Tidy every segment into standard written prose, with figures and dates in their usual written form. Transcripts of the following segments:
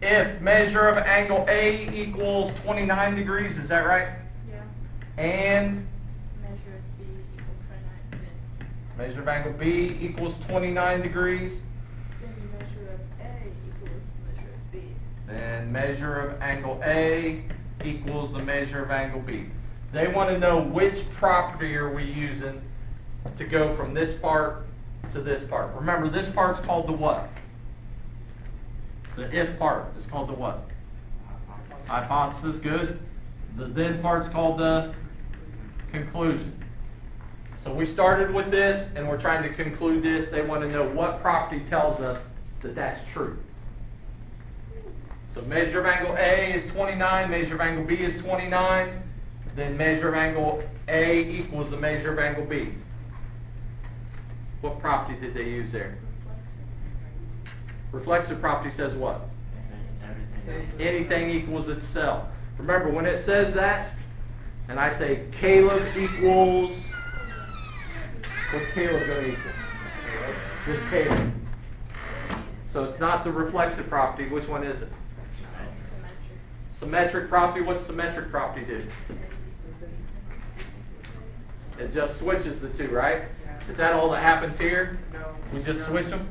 if measure of angle A equals 29 degrees, is that right? Yeah. And Measure of B equals 29. measure of angle B equals 29 degrees. Then measure of A equals measure of B. Then measure of angle A equals the measure of angle B. They want to know which property are we using to go from this part to this part. Remember, this part's called the what? The if part is called the what? Hypothesis, good. The then part's called the conclusion. So we started with this and we're trying to conclude this. They want to know what property tells us that that's true. So measure of angle A is 29, measure of angle B is 29, then measure of angle A equals the measure of angle B. What property did they use there? Reflexive property says what? Anything equals itself. Remember, when it says that, and I say Caleb equals, what's Caleb going to equal? Just Caleb. So it's not the reflexive property. Which one is it? Symmetric. Symmetric property. What's symmetric property do? It just switches the two, right? Is that all that happens here? No. We just switch them?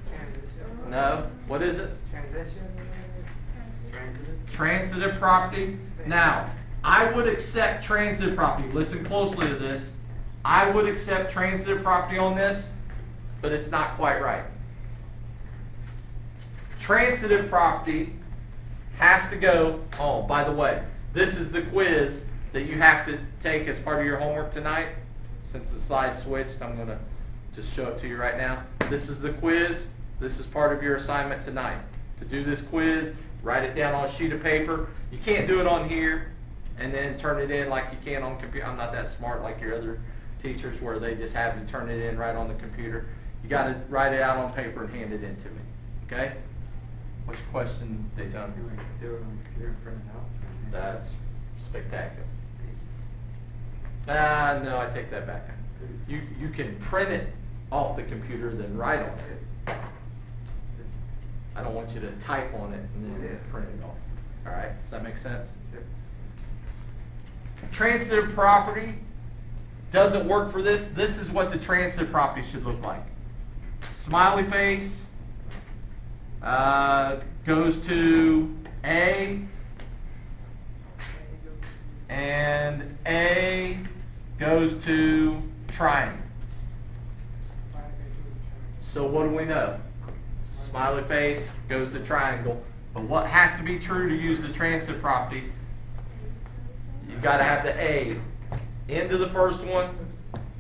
Transition. No. What is it? Transition. Transitive. Transitive property. Now, I would accept transitive property. Listen closely to this. I would accept transitive property on this, but it's not quite right. Transitive property has to go, oh, by the way, this is the quiz that you have to take as part of your homework tonight. Since the slide switched, I'm going to just show it to you right now. This is the quiz. This is part of your assignment tonight. To do this quiz, write it down on a sheet of paper. You can't do it on here and then turn it in like you can on computer. I'm not that smart like your other teachers where they just have you turn it in right on the computer. You got to write it out on paper and hand it in to me. Okay? What's your question, Daytona? You want to do it on the computer and print it out? That's spectacular. No, I take that back. You can print it off the computer, then write on it. I don't want you to type on it and then print it off. All right? Does that make sense? Yep. Transitive property doesn't work for this. This is what the transitive property should look like. Smiley face goes to A, and A goes to triangle. So what do we know? Smiley face goes to triangle. But what has to be true to use the transitive property? You've got to have the A end of the first one,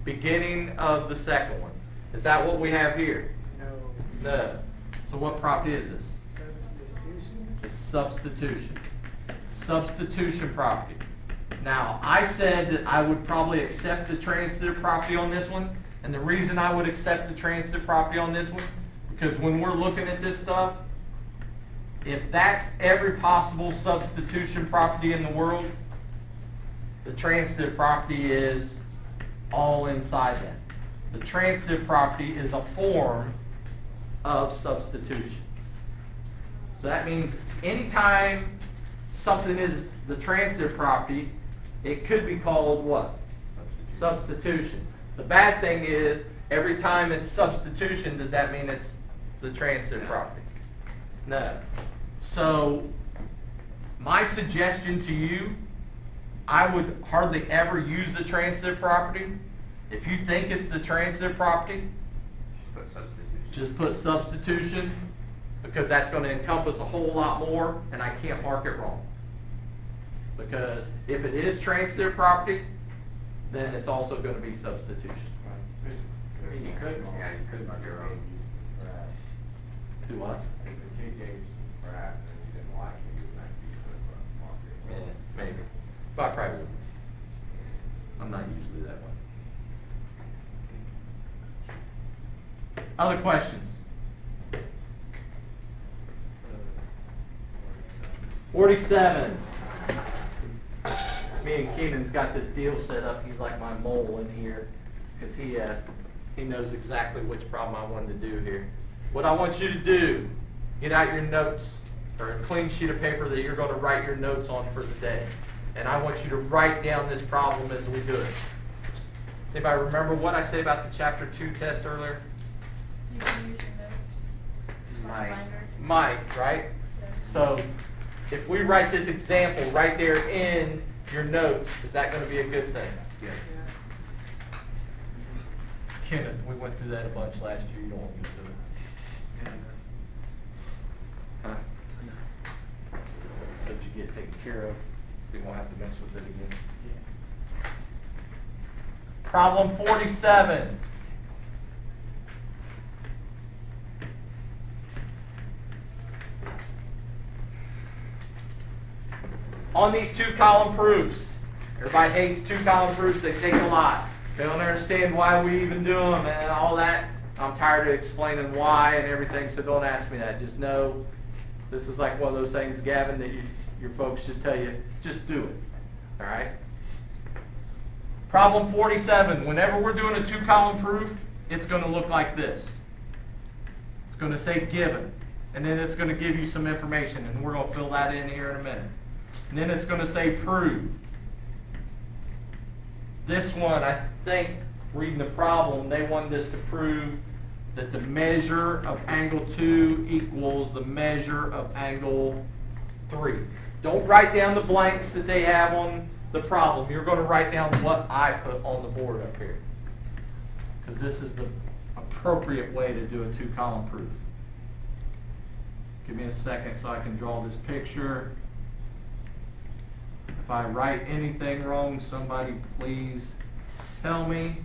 beginning of the second one. Is that what we have here? No. No. So what property is this? Substitution. It's substitution. Substitution property. Now, I said that I would probably accept the transitive property on this one. And the reason I would accept the transitive property on this one, because when we're looking at this stuff, if that's every possible substitution property in the world, the transitive property is all inside that. The transitive property is a form of substitution. So that means anytime something is the transitive property, it could be called what? Substitution. The bad thing is, every time it's substitution, does that mean it's the transitive property? No. So, my suggestion to you, I would hardly ever use the transitive property. If you think it's the transitive property, Just put substitution. just put substitution, because that's going to encompass a whole lot more, and I can't mark it wrong. Because if it is transitive property, then it's also going to be substitution. I mean, you could mark it wrong. Do what? If the two J's were half and you didn't like it, you could mark it wrong. Maybe. But I probably wouldn't. I'm not usually that way. Other questions? 47. Me and Keenan's got this deal set up. He's like my mole in here because he knows exactly which problem I wanted to do here. What I want you to do, get out your notes or a clean sheet of paper that you're going to write your notes on for the day. And I want you to write down this problem as we do it. Does anybody remember what I said about the chapter 2 test earlier? You can use your notes. Mike. Mike, right? Yeah. So if we write this example right there in your notes, is that going to be a good thing? Yes. Kenneth, we went through that a bunch last year. You don't want me to do it. Huh? So did you get taken care of? So you won't have to mess with it again. Problem 47. On these 2-column proofs, everybody hates 2-column proofs. They take a lot. They don't understand why we even do them and all that. I'm tired of explaining why and everything, so don't ask me that. Just know this is like one of those things, Gavin, that your folks just tell you, just do it. All right? Problem 47. Whenever we're doing a 2-column proof, it's going to look like this. It's going to say given, and then it's going to give you some information, and we're going to fill that in here in a minute. And then it's going to say prove. This one, I think, reading the problem, they wanted us to prove that the measure of angle 2 equals the measure of angle 3. Don't write down the blanks that they have on the problem. You're going to write down what I put on the board up here. Because this is the appropriate way to do a 2-column proof. Give me a second so I can draw this picture. If I write anything wrong, somebody please tell me.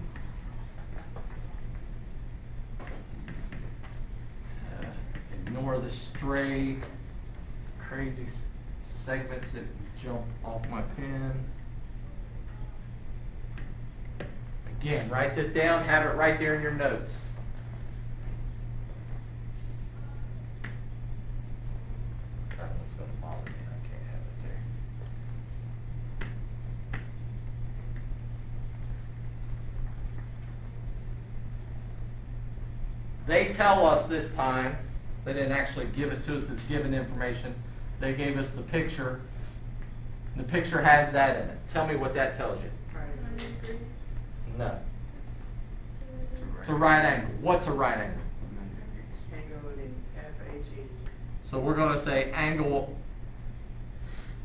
Ignore the stray, crazy segments that jump off my pens. Again, write this down, have it right there in your notes. That one's going to bother me. I can't have it there. They tell us this time, they didn't actually give it to us as given information. They gave us the picture. The picture has that in it. Tell me what that tells you. 90 degrees. No. It's a right angle. What's a right angle? Angle in FHE. So we're going to say angle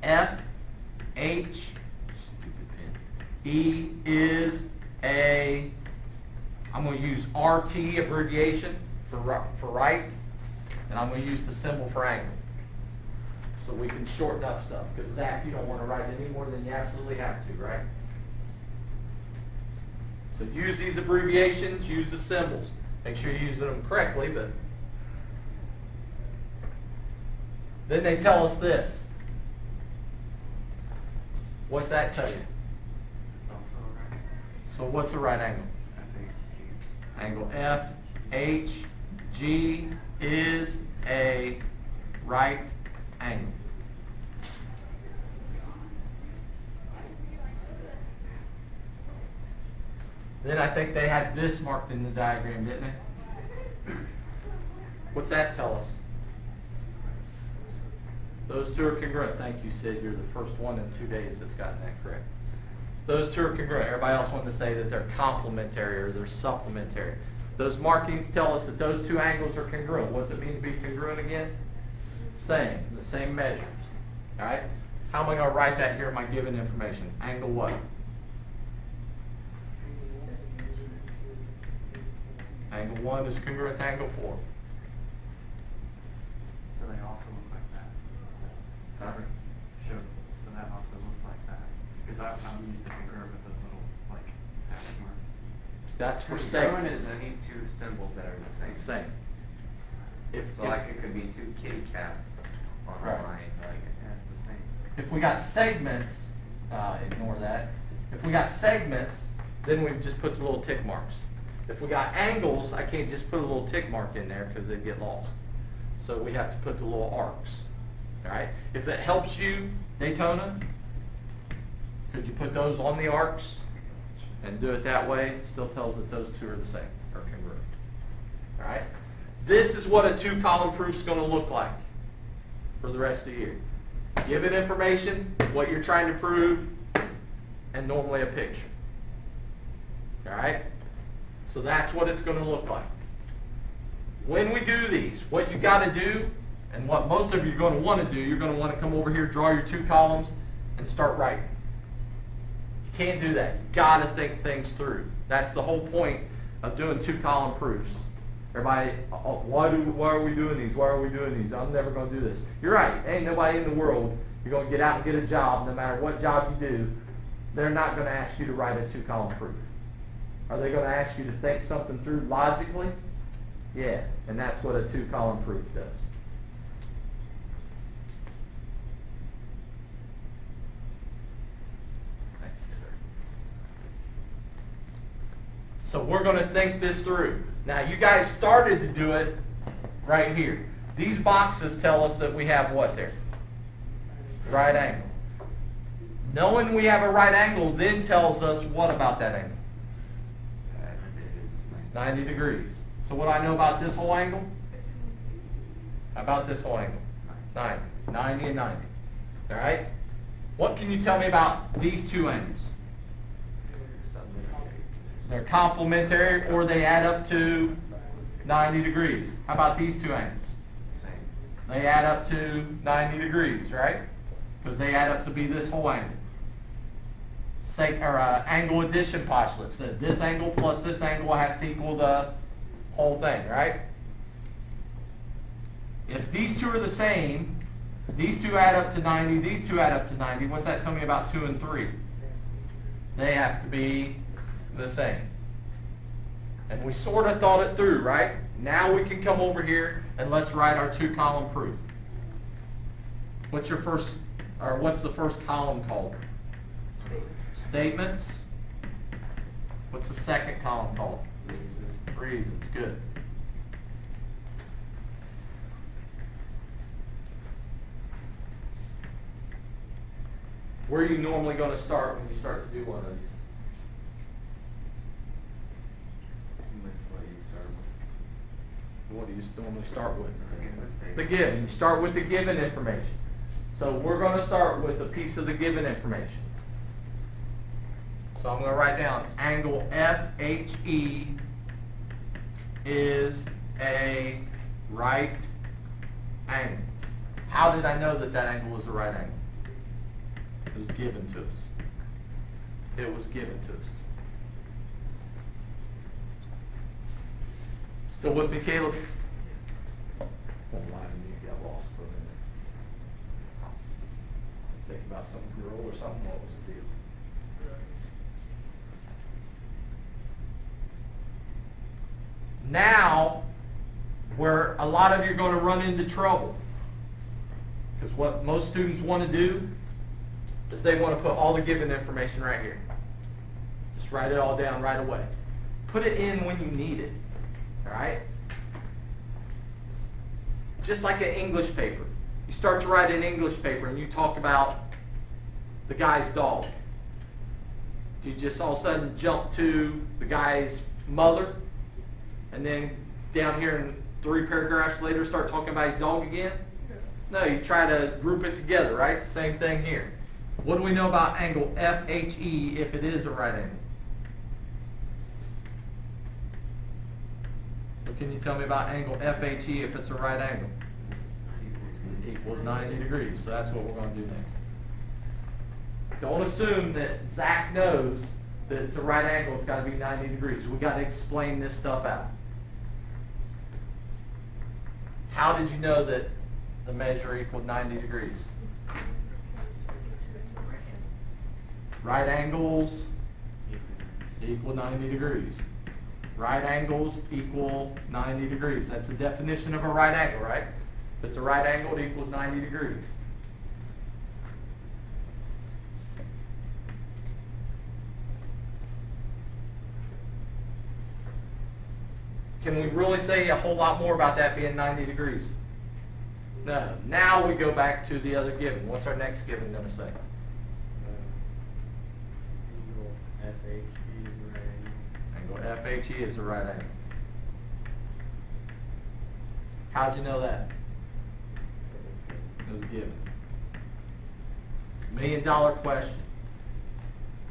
FH, stupid pen, E is a, I'm going to use RT abbreviation for right, and I'm going to use the symbol for angle. So we can shorten up stuff, because Zach, you don't want to write any more than you absolutely have to, right? So use these abbreviations, use the symbols. Make sure you're using them correctly, but then they tell us this. What's that tell you? It's also right. So what's a right angle? FHG. Angle F, H, G is a right angle. Then I think they had this marked in the diagram, didn't they? What's that tell us? Those two are congruent. Thank you, Sid. You're the first one in 2 days that's gotten that correct. Those two are congruent. Everybody else wanted to say that they're complementary or they're supplementary. Those markings tell us that those two angles are congruent. What does it mean to be congruent again? Same, the same measures. All right? How am I going to write that here in my given information? Angle what? Angle 1 is congruent to angle 4. So they also look like that. Huh? Sure. So that also looks like that. Because I'm used to congruent with those little, like, hash marks. That's for Congruent segments. is any two symbols that are the same. Same. So like it could be two kitty cats on a Right. line, like, yeah, it's the same. If we got segments, ignore that. If we got segments, then we just put the little tick marks. If we got angles, I can't just put a little tick mark in there because they'd get lost. So we have to put the little arcs. All right? If that helps you, Daytona, could you put those on the arcs and do it that way? It still tells that those two are the same, or congruent. All right? This is what a 2-column proof is going to look like. for the rest of the year. Given information, what you're trying to prove, and normally a picture. Alright? So that's what it's going to look like. When we do these, what you got to do, and what most of you are going to want to do, you're going to want to come over here, draw your 2 columns, and start writing. You can't do that. You got to think things through. That's the whole point of doing 2-column proofs. Everybody, oh, why are we doing these? Why are we doing these? I'm never going to do this. You're right. Ain't nobody in the world, you're going to get out and get a job, no matter what job you do, they're not going to ask you to write a 2-column proof. Are they going to ask you to think something through logically? Yeah, and that's what a 2-column proof does. Thank you, sir. So we're going to think this through. Now, you guys started to do it right here. These boxes tell us that we have what there? Right angle. Knowing we have a right angle then tells us what about that angle? 90 degrees. So what do I know about this whole angle? How about this whole angle? 90. 90 and 90. All right? What can you tell me about these 2 angles? They're complementary, or they add up to 90 degrees. How about these 2 angles? They add up to 90 degrees, right? Because they add up to be this whole angle. Angle addition postulate said this angle plus this angle has to equal the whole thing, right? If these 2 are the same, these 2 add up to 90, these 2 add up to 90, what's that tell me about 2 and 3? They have to be the same. And we sort of thought it through, right? Now we can come over here and let's write our 2-column proof. What's the first column called? Statements. What's the second column called? Reasons. Good. Where are you normally going to start when you start to do one of these? What do you normally start with? The given. You start with the given information. So we're going to start with a piece of the given information. So I'm going to write down angle FHE is a right angle. How did I know that that angle was a right angle? It was given to us. It was given to us. Still with me, Caleb? Don't lie to me, you got lost for a minute. Think about some girl or something, what was the deal? Now, where a lot of you are going to run into trouble, because what most students want to do is they want to put all the given information right here. Just write it all down right away. Put it in when you need it. All right? Just like an English paper. You start to write an English paper and you talk about the guy's dog. Do you just all of a sudden jump to the guy's mother and then down here in 3 paragraphs later start talking about his dog again? No, you try to group it together, right? Same thing here. What do we know about angle FHE if it is a right angle? What can you tell me about angle FHE if it's a right angle? It equals 90 degrees. So that's what we're going to do next. Don't assume that Zach knows that it's a right angle. It's got to be 90 degrees. We got to explain this stuff out. How did you know that the measure equaled 90 degrees? Right angles equal 90 degrees. Right angles equal 90 degrees. That's the definition of a right angle, right? If it's a right angle, it equals 90 degrees. Can we really say a whole lot more about that being 90 degrees? No. Now we go back to the other given. What's our next given going to say? Angle FHE is a right angle. How'd you know that? It given. $1 million question.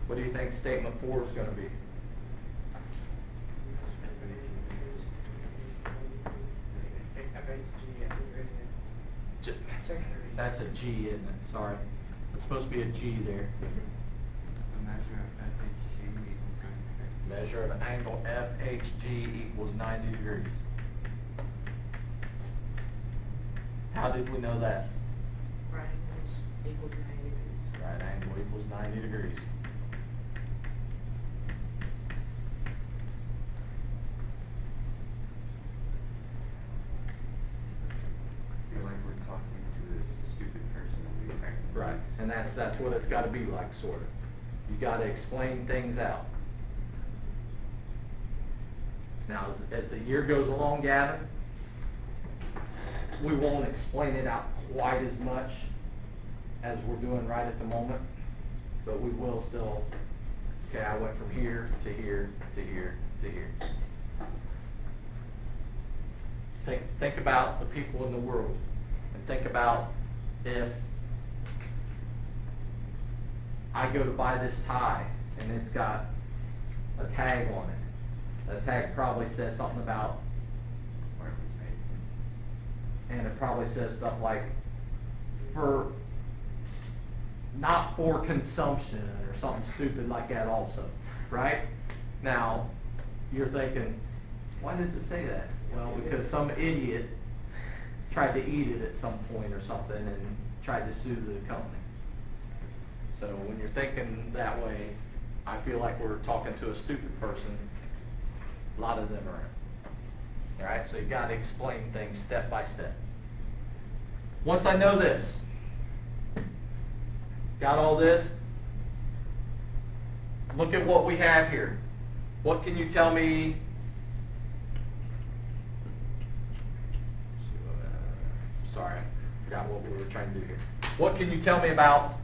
What do you think statement 4 is gonna be? J- That's a G, isn't it? Sorry. It's supposed to be a G there. The measure of FHG equals 90 degrees. Measure of angle FHG equals 90 degrees. How did we know that? Right angles equal to 90 degrees. Right angle equals 90 degrees. I feel like we're talking to this stupid person and we think. Right, and that's what it's gotta be like, sort of. You gotta explain things out. Now, as the year goes along, Gavin, we won't explain it out quite as much as we're doing right at the moment, but we will still, okay, I went from here to here to here to here. Think about the people in the world, and think about if I go to buy this tie and it's got a tag on it. The tag probably says something about, Where it was made. and it probably says stuff like, not for consumption, or something stupid like that also, right? Now, you're thinking, why does it say that? Well, because some idiot tried to eat it at some point or something and tried to sue the company. So when you're thinking that way, I feel like we're talking to a stupid person. A lot of them are. All right, so you gotta explain things step by step. Once I know this, got all this, look at what we have here. What can you tell me? Sorry, I forgot what we were trying to do here. What can you tell me about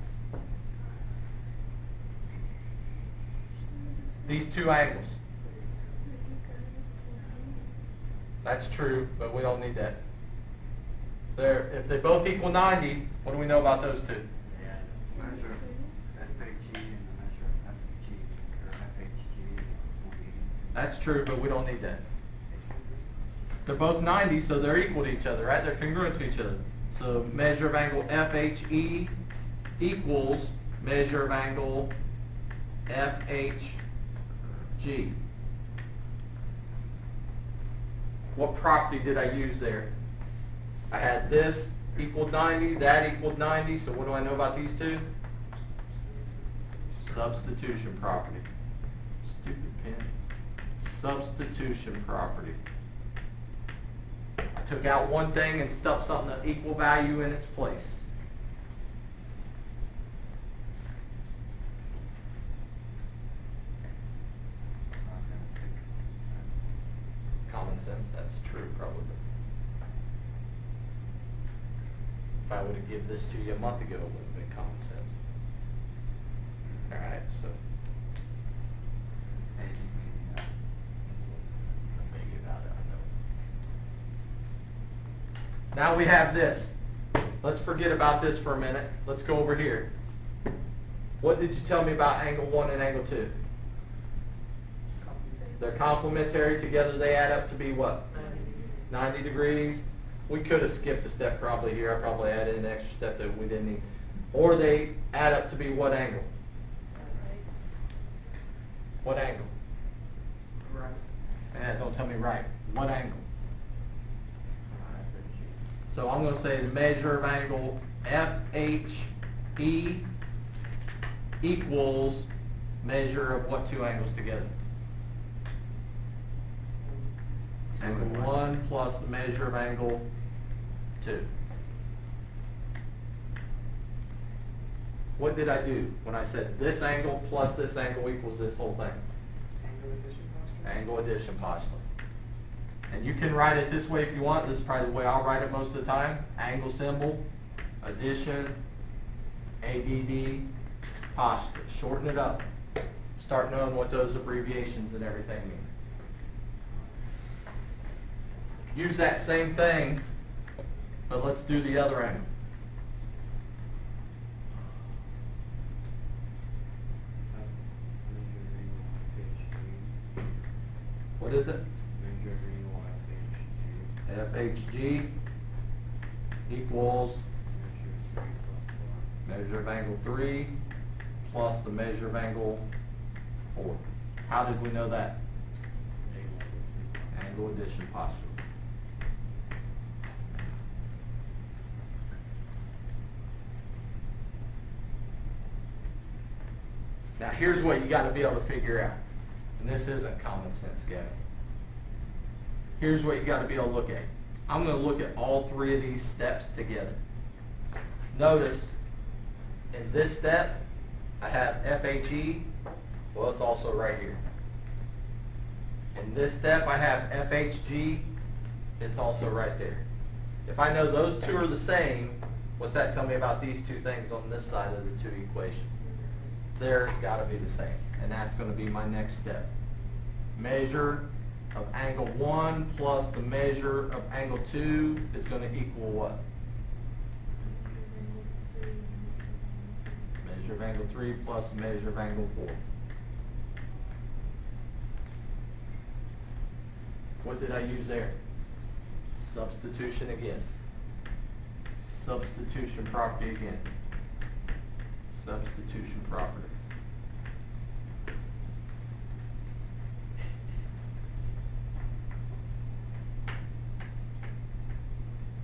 these two angles? That's true, but we don't need that. If they both equal 90, what do we know about those two? Measure of FHG and the measure of FG, or FHG equals 180. That's true, but we don't need that. They're both 90, so they're equal to each other, right? They're congruent to each other. So measure of angle FHE equals measure of angle FHG. What property did I use there? I had this equaled 90, that equaled 90, so what do I know about these two? Substitution property. Stupid pen. Substitution property. I took out one thing and stuck something of equal value in its place. I was gonna say sentence. Common sense, that's true, probably. If I would have given this to you a month ago, it would have been common sense. All right, so Maybe, maybe not. maybe about it, I know. Now we have this. Let's forget about this for a minute. Let's go over here. What did you tell me about angle 1 and angle 2? They're complementary together. They add up to be what? 90 degrees. We could have skipped a step probably here. I probably added an extra step that we didn't need. Or they add up to be what angle? What angle? Right. Don't tell me right. What angle? FHG. So I'm going to say the measure of angle FHE equals measure of what two angles together? Angle 1 plus the measure of angle 2. What did I do when I said this angle plus this angle equals this whole thing? Angle addition postulate. And you can write it this way if you want. This is probably the way I'll write it most of the time. Angle symbol, addition, ADD, postulate. Shorten it up. Start knowing what those abbreviations and everything mean. Use that same thing, but let's do the other angle. is it? Measure of angle FHG equals measure of 3 plus 4. measure of angle 3 plus the measure of angle 4. How did we know that? Angle addition postulate. Now here's what you gotta be able to figure out. And this isn't common sense, Gavin. Here's what you gotta be able to look at. I'm gonna look at all three of these steps together. Notice, in this step, I have FHE, well, it's also right here. In this step, I have FHG, it's also right there. If I know those two are the same, what's that tell me about these two things on this side of the two equations? They're gotta be the same, and that's gonna be my next step. Measure of angle 1 plus the measure of angle 2 is gonna equal what? Measure of angle 3 plus the measure of angle 4. What did I use there? Substitution again. Substitution property again. Substitution property.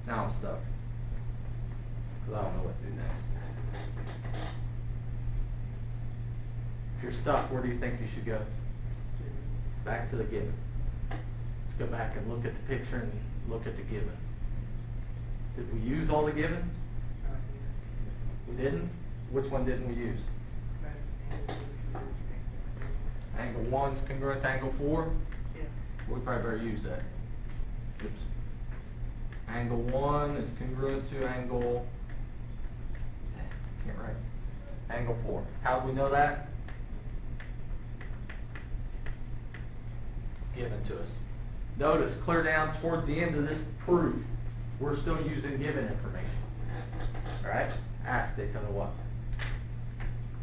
Now I'm stuck. Because I don't know what to do next. If you're stuck, where do you think you should go? Back to the given. Let's go back and look at the picture and look at the given. Did we use all the given? We didn't? Which one didn't we use? Angle 1's congruent to angle 4? Yeah. We probably better use that. Oops. Angle 1 is congruent to angle, can't write, angle 4. How do we know that? It's given to us. Notice, clear down towards the end of this proof, we're still using given information. All right? Ask Daytona what?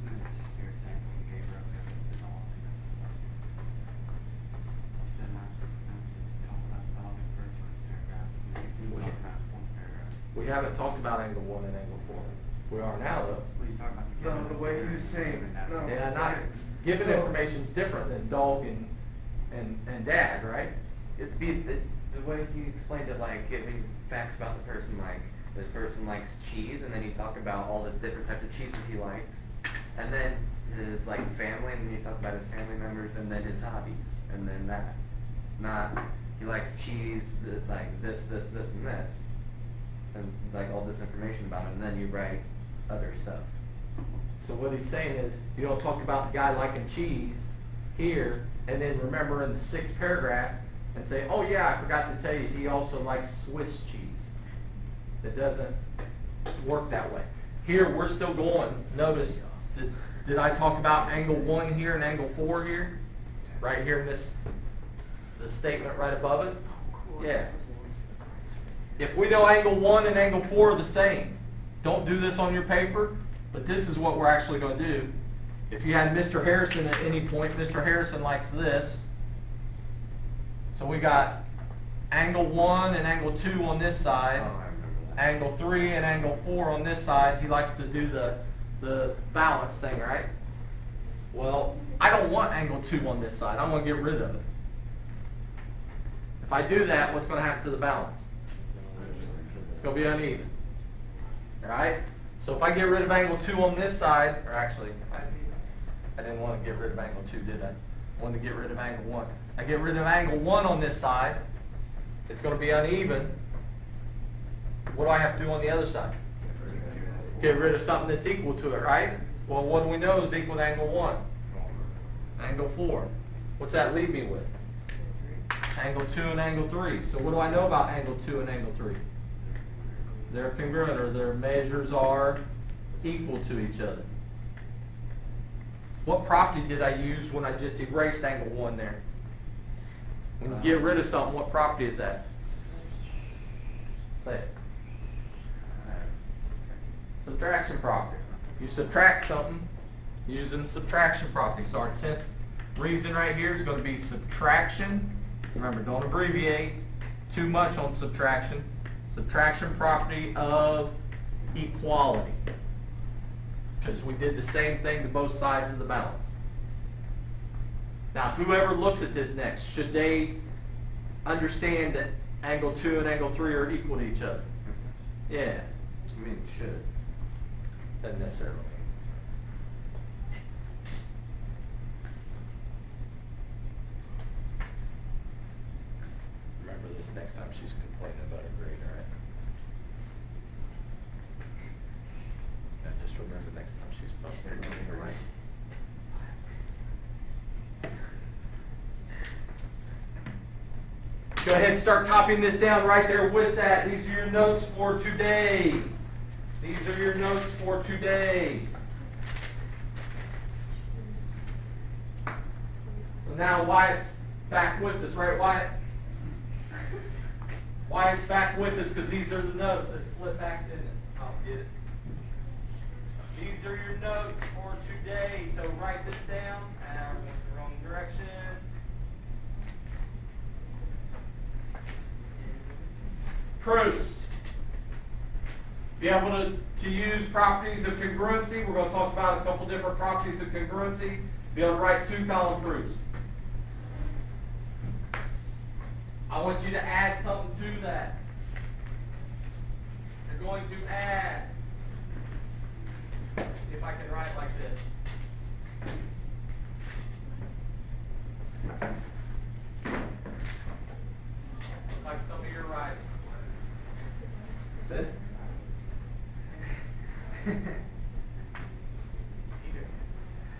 No, it's just your example you gave earlier with all of this. You said not, it's talking about the dog in the first paragraph, and then it's talking about the fourth paragraph. We haven't talked about angle 1 and angle 4. We are now though. What are you talking about? No, the way he was saying, no. Yeah, not, given So- information's different than dog and dad, right? It's the way he explained it, like giving facts about the person, like this person likes cheese, and then you talk about all the different types of cheeses he likes, and then his like family, and then you talk about his family members, and then his hobbies, and then that. Not he likes cheese, like this, and this, and like all this information about him, and then you write other stuff. So what he's saying is, you don't talk about the guy liking cheese here, and then remember in the 6th paragraph, and say, oh yeah, I forgot to tell you, he also likes Swiss cheese. It doesn't work that way. Here, we're still going, notice, did I talk about angle 1 here and angle 4 here? Right here in this, the statement right above it? Yeah. If we know angle 1 and angle 4 are the same, don't do this on your paper, but this is what we're actually going to do. If you had Mr. Harrison at any point, Mr. Harrison likes this. So we got angle 1 and angle 2 on this side, Oh, I remember that. angle 3 and angle 4 on this side. He likes to do the balance thing, right? Well, I don't want angle 2 on this side. I want to get rid of it. If I do that, what's going to happen to the balance? It's going to be uneven. All right? So if I get rid of angle 2 on this side, or actually, I didn't want to get rid of angle 2, did I? I wanted to get rid of angle 1. I get rid of angle 1 on this side, it's going to be uneven. What do I have to do on the other side? Get rid of something that's equal to it, right? Well, what do we know is equal to angle 1? Angle 4. What's that leave me with? Angle 2 and angle 3. So what do I know about angle 2 and angle 3? They're congruent, or their measures are equal to each other. What property did I use when I just erased angle 1 there? When you get rid of something, what property is that? Say it. Subtraction property. You subtract something using subtraction property. So our test reason right here is going to be subtraction Remember, don't abbreviate too much on subtraction. Subtraction property of equality. Because we did the same thing to both sides of the balance. Now, whoever looks at this next, should they understand that angle 2 and angle 3 are equal to each other? Yeah. I mean, it should. Doesn't necessarily. Remember this next time she's complaining about her grade, all right? Now just remember next time she's fussing about her right. Go ahead and start copying this down right there with that. These are your notes for today. These are your notes for today. So now Wyatt's back with us, right, Wyatt? Wyatt's back with us because these are the notes. It flipped back, didn't it? I'll get it. These are your notes for today. So write this down. I went the wrong direction. Proofs. Be able to use properties of congruency. We're going to talk about a couple different properties of congruency. Be able to write 2-column proofs. I want you to add something to that. You're going to add. If I can write like this. Like some of your writing. Sit.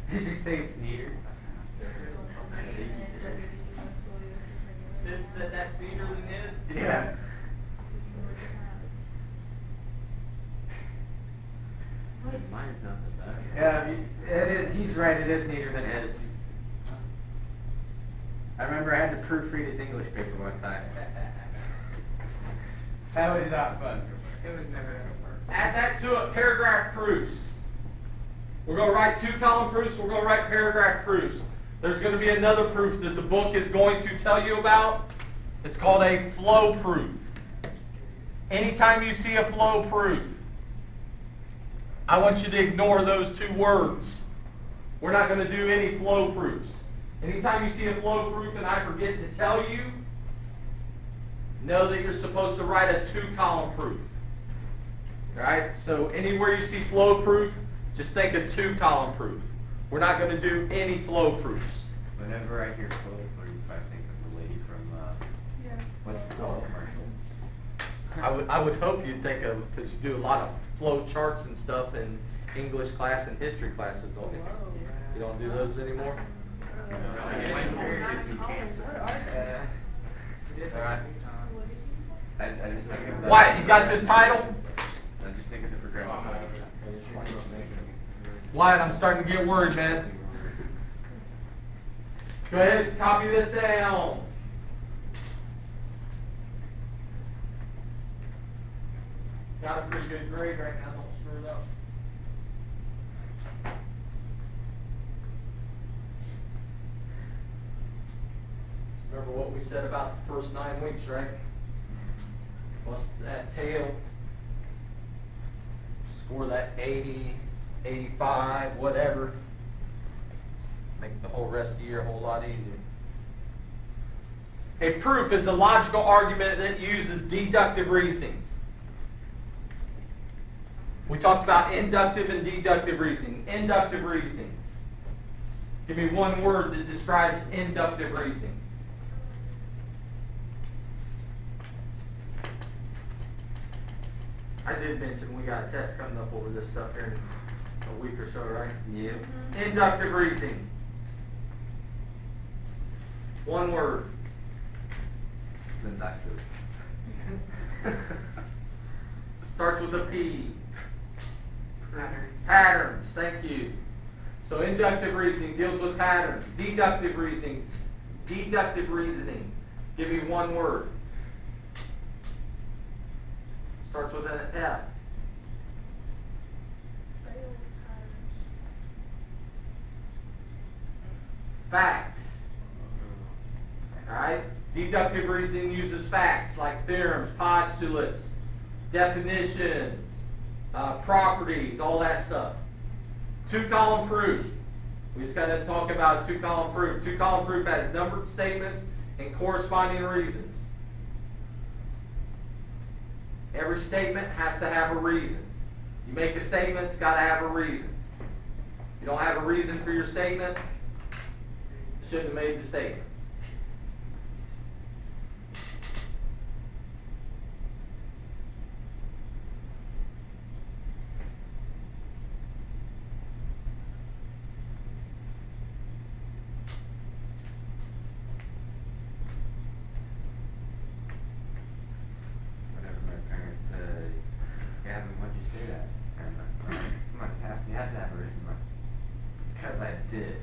Did you say it's neater? Sid said that's neater than his? Yeah. Mine's not the best. Yeah, it is, he's right, it is neater than his. I remember I had to proofread his English paper one time. That was not fun. It was never gonna work. Add that to it, paragraph proofs. We're going to write 2-column proofs. We're going to write paragraph proofs. There's going to be another proof that the book is going to tell you about. It's called a flow proof. Anytime you see a flow proof, I want you to ignore those 2 words. We're not going to do any flow proofs. Anytime you see a flow proof and I forget to tell you, know that you're supposed to write a 2-column proof. All right? So anywhere you see flow proof, just think a 2-column proof. We're not going to do any flow proofs. Whenever I hear flow proof, I think of the lady from, what's the flow commercial? I would hope you'd think of, because you do a lot of flow charts and stuff in English class and history classes, don't you? You don't do those anymore? All right. I just think of the. Wyatt, you got this title? I just think of the progressive. Wyatt, I'm starting to get worried, man. Go ahead and copy this down. Got a pretty good grade right now, don't screw it up. Remember what we said about the first 9 weeks, right? Bust that tail. Score that 80, 85, whatever. Make the whole rest of the year a whole lot easier. A proof is a logical argument that uses deductive reasoning. We talked about inductive and deductive reasoning. Inductive reasoning. Give me one word that describes inductive reasoning. I did mention we got a test coming up over this stuff here in a week or so, right? Yeah. Inductive reasoning. One word. It's inductive. Starts with a P. Patterns. Patterns, thank you. So inductive reasoning deals with patterns. Deductive reasoning. Deductive reasoning. Give me one word. Starts with an F. Facts. Alright? Deductive reasoning uses facts like theorems, postulates, definitions, properties, all that stuff. Two-column proof. We just got to talk about two-column proof. Two-column proof has numbered statements and corresponding reasons. Every statement has to have a reason. You make a statement, it's got to have a reason. You don't have a reason for your statement, you shouldn't have made the statement. Whenever my parents say, Gavin, why'd you say that? And I'm like, come on, you have to have a reason, right? Because I did.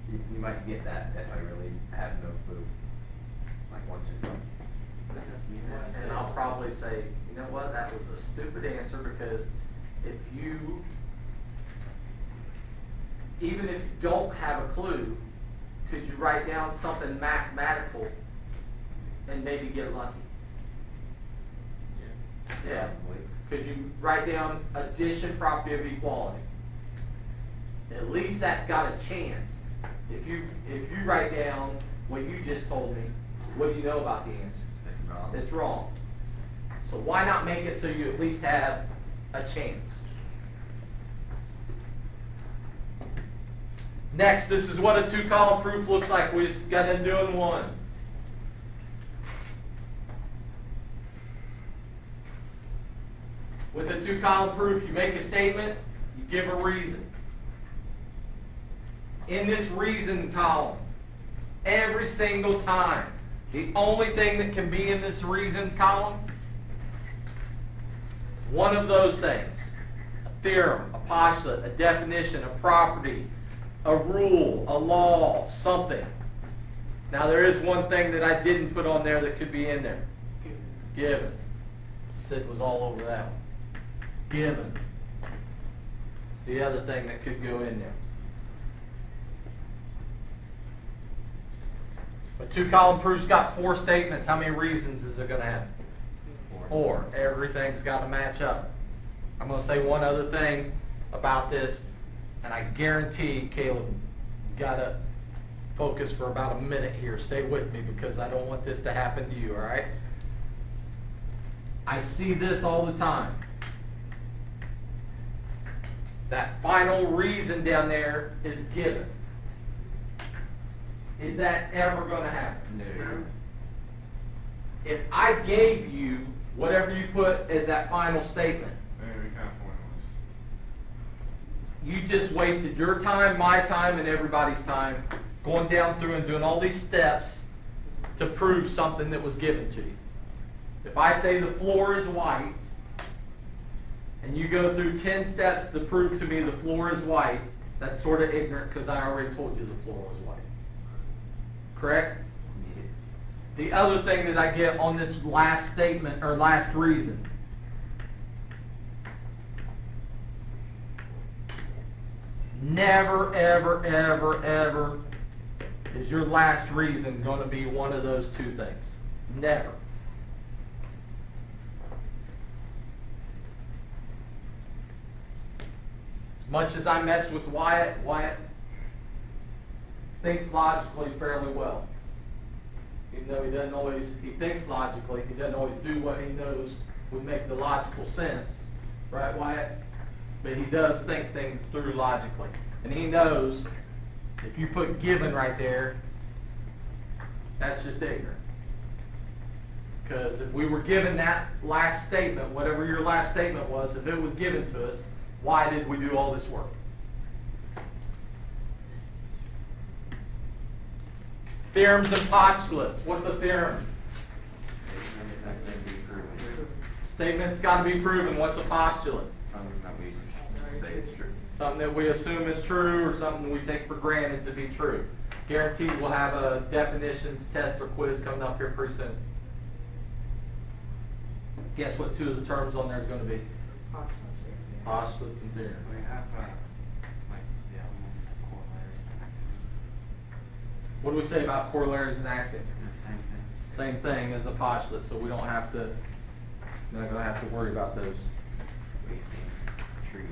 You might get that if I really have no clue. Like once or twice. And I'll probably say, you know what, that was a stupid answer because if you, even if you don't have a clue, could you write down something mathematical and maybe get lucky? Yeah. Probably. Could you write down addition, property of equality? At least that's got a chance. If you write down what you just told me, what do you know about the answer? It's wrong. It's wrong. So why not make it so you at least have a chance? Next, this is what a two-column proof looks like. We just got done doing one. With a two-column proof, you make a statement, you give a reason. In this reason column, every single time, the only thing that can be in this reasons column, one of those things. A theorem, a postulate, a definition, a property, a rule, a law, something. Now there is one thing that I didn't put on there that could be in there. Given. Sid was all over that one. Given. It's the other thing that could go in there. A two-column proof's got 4 statements. How many reasons is it going to have? 4. Everything's got to match up. I'm going to say one other thing about this, and I guarantee, Caleb, you got to focus for about a minute here. Stay with me because I don't want this to happen to you, all right? I see this all the time. That final reason down there is given. Is that ever going to happen? No. If I gave you whatever you put as that final statement, Maybe kind of pointless. you just wasted your time, my time, and everybody's time going down through and doing all these steps to prove something that was given to you. If I say the floor is white, and you go through 10 steps to prove to me the floor is white, that's sort of ignorant because I already told you the floor was white. Correct? Yeah. The other thing that I get on this last statement or last reason, never, ever, ever, ever is your last reason going to be one of those 2 things. Never. As much as I mess with Wyatt thinks logically fairly well. Even though he thinks logically, he doesn't always do what he knows would make the logical sense. Right, Wyatt? But he does think things through logically. And he knows if you put given right there, that's just ignorant. Because if we were given that last statement, whatever your last statement was, if it was given to us, why did we do all this work? Theorems and postulates. What's a theorem? Statement's got to be proven. What's a postulate? Something that we say is true. Something that we assume is true or something we take for granted to be true. Guaranteed we'll have a definitions test or quiz coming up here pretty soon. Guess what 2 of the terms on there is going to be? Postulates and theorems. We have, like, the elements, corollaries, What do we say about corollaries and axiom? The same thing. Same thing as a postulate, so we don't have to, not gonna have to worry about those. Wasting trees.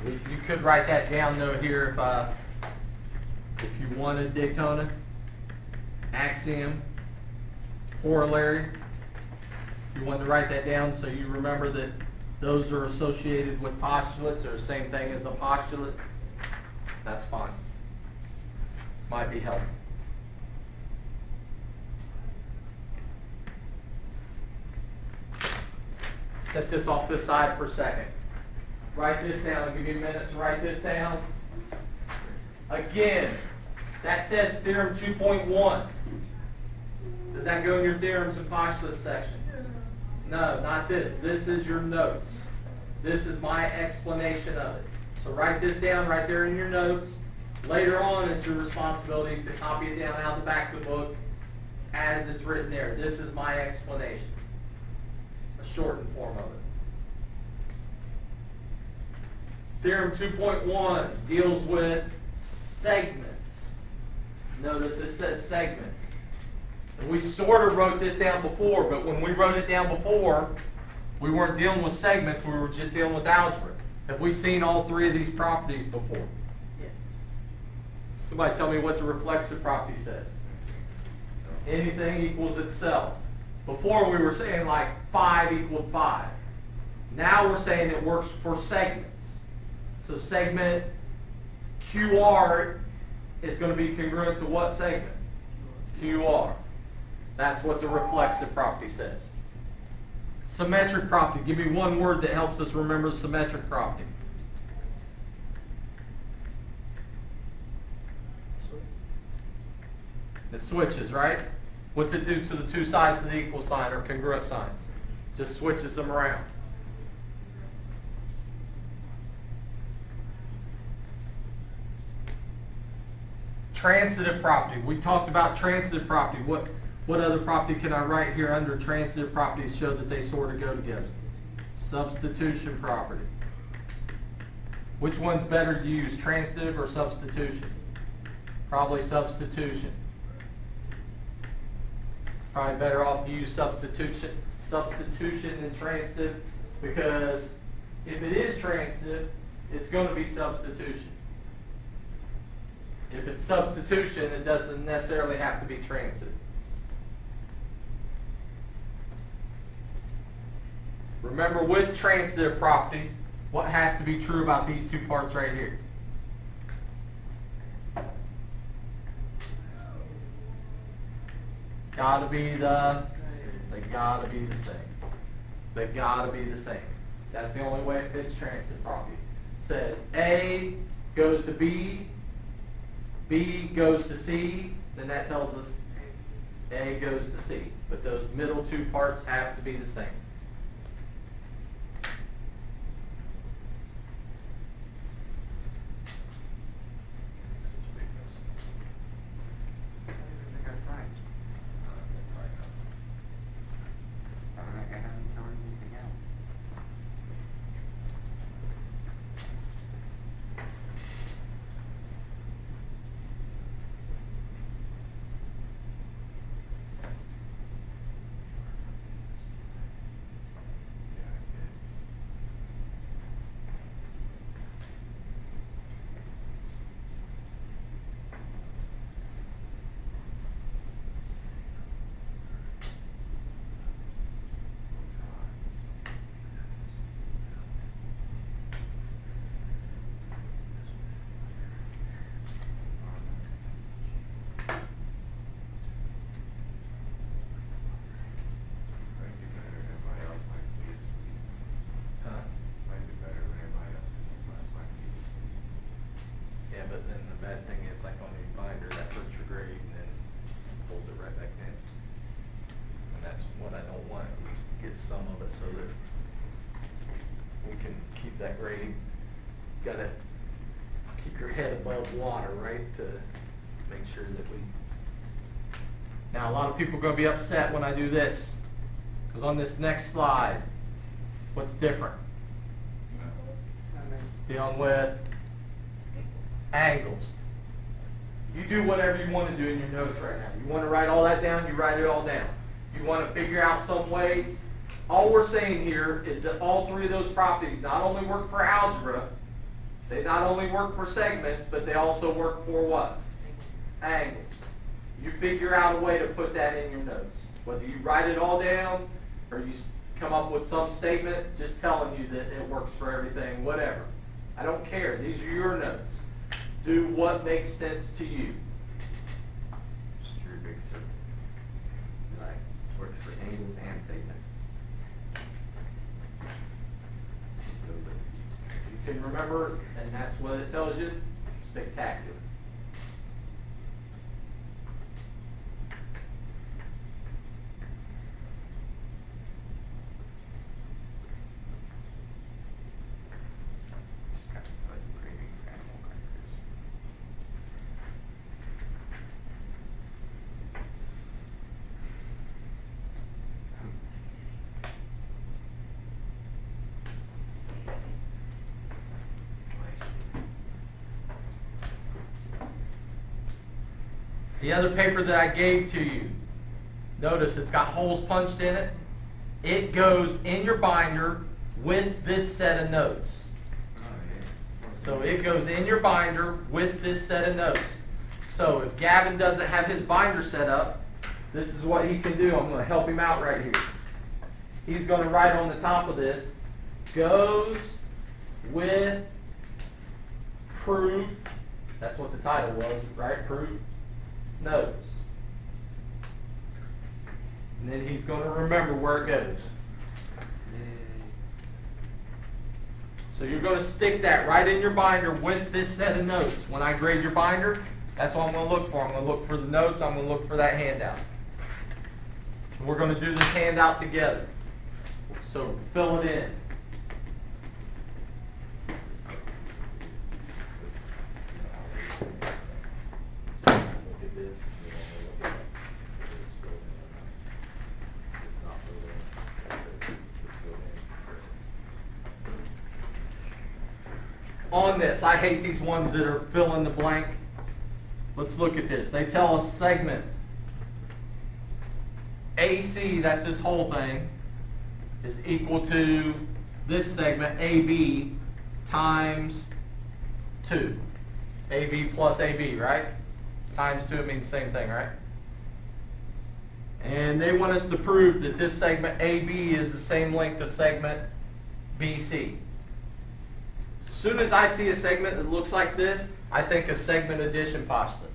You could write that down though here if you wanted, Daytona. Axiom, corollary. You wanted to write that down so you remember that those are associated with postulates or the same thing as a postulate. That's fine. Might be helpful. Set this off to the side for a second. Write this down. I'll give you a minute to write this down. Again, that says theorem 2.1. Does that go in your theorems and postulates section? No, not this. This is your notes. This is my explanation of it. So write this down right there in your notes. Later on, it's your responsibility to copy it down out the back of the book as it's written there. This is my explanation. A shortened form of it. Theorem 2.1 deals with segments. Notice it says segments. And we sort of wrote this down before, but when we wrote it down before, we weren't dealing with segments, we were just dealing with algebra. Have we seen all three of these properties before? Yeah. Somebody tell me what the reflexive property says. Anything equals itself. Before we were saying like 5 equaled 5. Now we're saying it works for segments. So segment QR is going to be congruent to what segment? QR. That's what the reflexive property says. Symmetric property. Give me one word that helps us remember the symmetric property. It switches, right? What's it do to the two sides of the equal sign or congruent signs? Just switches them around. Transitive property. We talked about transitive property. What other property can I write here under transitive properties show that they sort of go together? Substitution property. Which one's better to use, transitive or substitution? Probably substitution. Probably better off to use substitution than transitive, because if it is transitive, it's going to be substitution. If it's substitution, it doesn't necessarily have to be transitive. Remember, with transitive property, what has to be true about these two parts right here? Gotta be they gotta be the same. They gotta be the same. That's the only way it fits transitive property. It says A goes to B, B goes to C, then that tells us A goes to C. But those middle two parts have to be the same. I got right. I haven't done anything else. Might be better than everybody else like me. Huh? Might be better than everybody else less like me. Yeah, but then the bad thing is, like on your binder, that puts your grade and then pulls it right back in. And that's what I don't want, at least to get some of it so that we can keep that grading. Gotta keep your head above water, right, to make sure that we. Now, a lot of people are gonna be upset when I do this, because on this next slide, what's different? It's dealing with angles. You do whatever you want to do in your notes right now. You want to write all that down, you write it all down. You want to figure out some way. All we're saying here is that all three of those properties not only work for algebra, they not only work for segments, but they also work for what? Angles. You figure out a way to put that in your notes. Whether you write it all down or you come up with some statement just telling you that it works for everything, whatever. I don't care. These are your notes. Do what makes sense to you. Just drew a big circle. Like, works for angles and segments. It's so lazy. You can remember, and that's what it tells you. Spectacular. Just got this like craving for animal crackers. The other paper that I gave to you, notice it's got holes punched in it. It goes in your binder with this set of notes. Oh, yeah. So it goes in your binder with this set of notes. So if Gavin doesn't have his binder set up, this is what he can do. I'm going to help him out right here. He's going to write on the top of this, goes with proof. That's what the title was, right? Proof notes. And then he's going to remember where it goes. So you're going to stick that right in your binder with this set of notes. When I grade your binder, that's what I'm going to look for. I'm going to look for the notes. I'm going to look for that handout. And we're going to do this handout together. So fill it in. Look at this, you want to look at it, if it's filled in or not. If it's not filled in, it's filled in. On this, I hate these ones that are fill in the blank. Let's look at this. They tell us segment AC, that's this whole thing, is equal to this segment AB times 2. AB plus AB, right? Times 2 means the same thing, right? And they want us to prove that this segment AB is the same length as segment BC. As soon as I see a segment that looks like this, I think of segment addition postulate.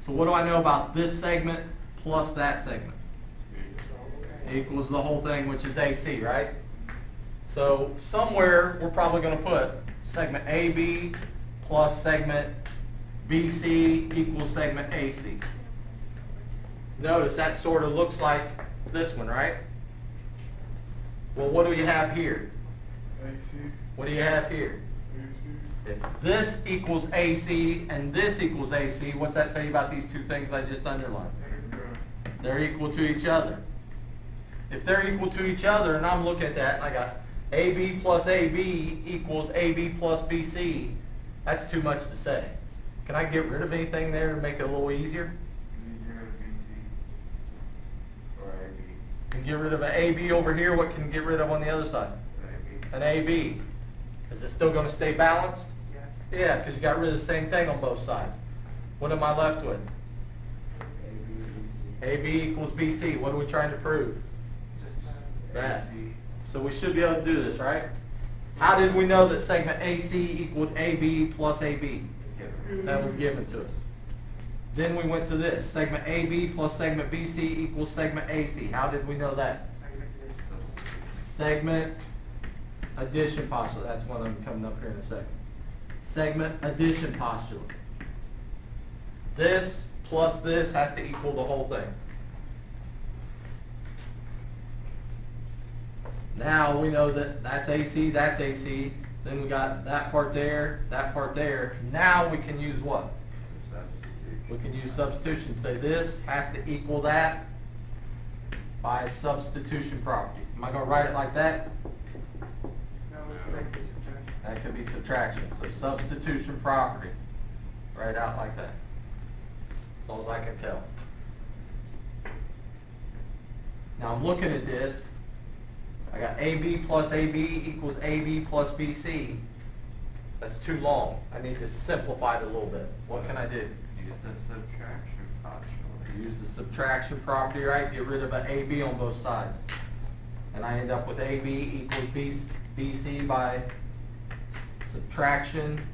So what do I know about this segment plus that segment? Equals the whole thing, which is AC, right? So somewhere we're probably going to put segment AB plus segment BC equals segment AC. Notice that sort of looks like this one, right? Well, what do you have here? What do you have here? If this equals AC and this equals AC, what's that tell you about these two things I just underlined? They're equal to each other. If they're equal to each other, and I'm looking at that, and I got AB plus AB equals AB plus BC, that's too much to say. Can I get rid of anything there to make it a little easier? Or AB. Can get rid of an AB over here, what can you get rid of on the other side? An AB. Is it still going to stay balanced? Yeah, because you got rid of the same thing on both sides. What am I left with? AB equals BC. What are we trying to prove? That. So we should be able to do this, right? How did we know that segment AC equaled AB plus AB? That was given to us. Then we went to this. Segment AB plus segment BC equals segment AC. How did we know that? Segment addition postulate. That's what I'm coming up here in a second. Segment addition postulate. This plus this has to equal the whole thing. Now we know that that's AC, then we got that part there, that part there. Now we can use what? It's a substitute. We can use substitution. Say this has to equal that by a substitution property. Am I gonna write it like that? No, like this subtraction. That could be subtraction. So substitution property. Write it out like that. As long as I can tell. Now I'm looking at this. I got AB plus AB equals AB plus BC. That's too long. I need to simplify it a little bit. What can I do? Use the subtraction partially. Use the subtraction property, right? Get rid of an AB on both sides. And I end up with AB equals BC by subtraction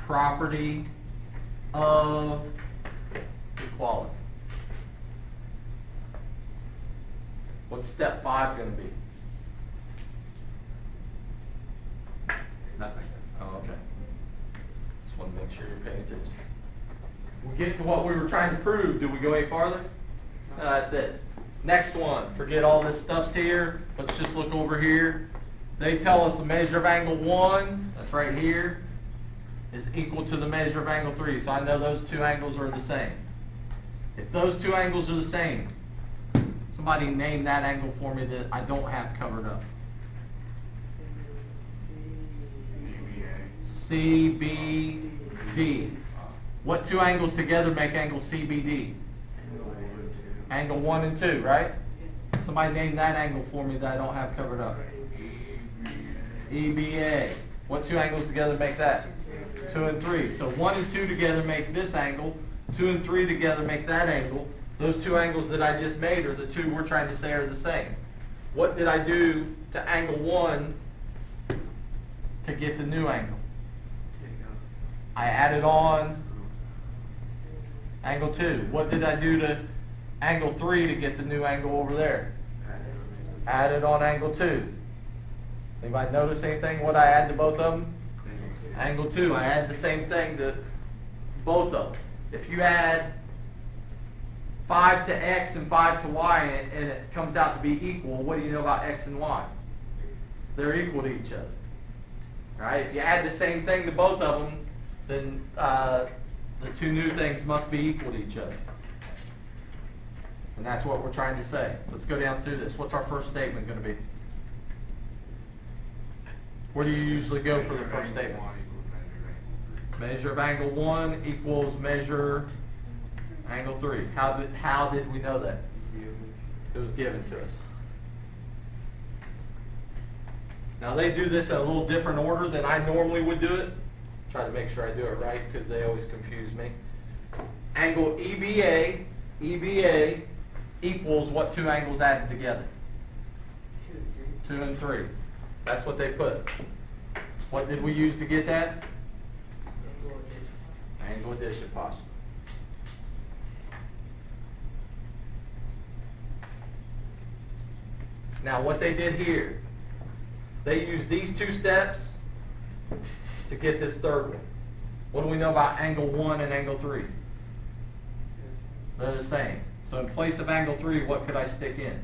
property of equality. What's step 5 gonna be? Nothing. Oh, okay. Just want to make sure you're paying attention. We get to what we were trying to prove. Do we go any farther? No, that's it. Next one. Forget all this stuff's here. Let's just look over here. They tell us the measure of angle 1, that's right here, is equal to the measure of angle 3. So I know those two angles are the same. If those two angles are the same, somebody name that angle for me that I don't have covered up. CBD. What two angles together make angle CBD? Angle 1 and 2, right? Somebody name that angle for me that I don't have covered up. EBA. What two angles together make that? 2 and 3. So 1 and 2 together make this angle. 2 and 3 together make that angle. Those two angles that I just made are the two we're trying to say are the same. What did I do to angle 1 to get the new angle? I added on angle 2. What did I do to angle 3 to get the new angle over there? Added on angle 2. Anybody notice anything what I add to both of them? Angle 2. I add the same thing to both of them. If you add 5 to x and 5 to y and it comes out to be equal, what do you know about x and y? They're equal to each other. Right? If you add the same thing to both of them, then the two new things must be equal to each other. And that's what we're trying to say. Let's go down through this. What's our first statement going to be? Where do you usually go for the first statement? Measure of angle 1 equals measure angle 3. How did we know that? It was given to us. Now they do this in a little different order than I normally would do it. Try to make sure I do it right because they always confuse me. Angle EBA equals what two angles added together? 2 and 3. That's what they put. What did we use to get that? Angle addition possible. Now what they did here, they used these two steps to get this third one. What do we know about angle 1 and angle 3? They're the same. So in place of angle 3, what could I stick in?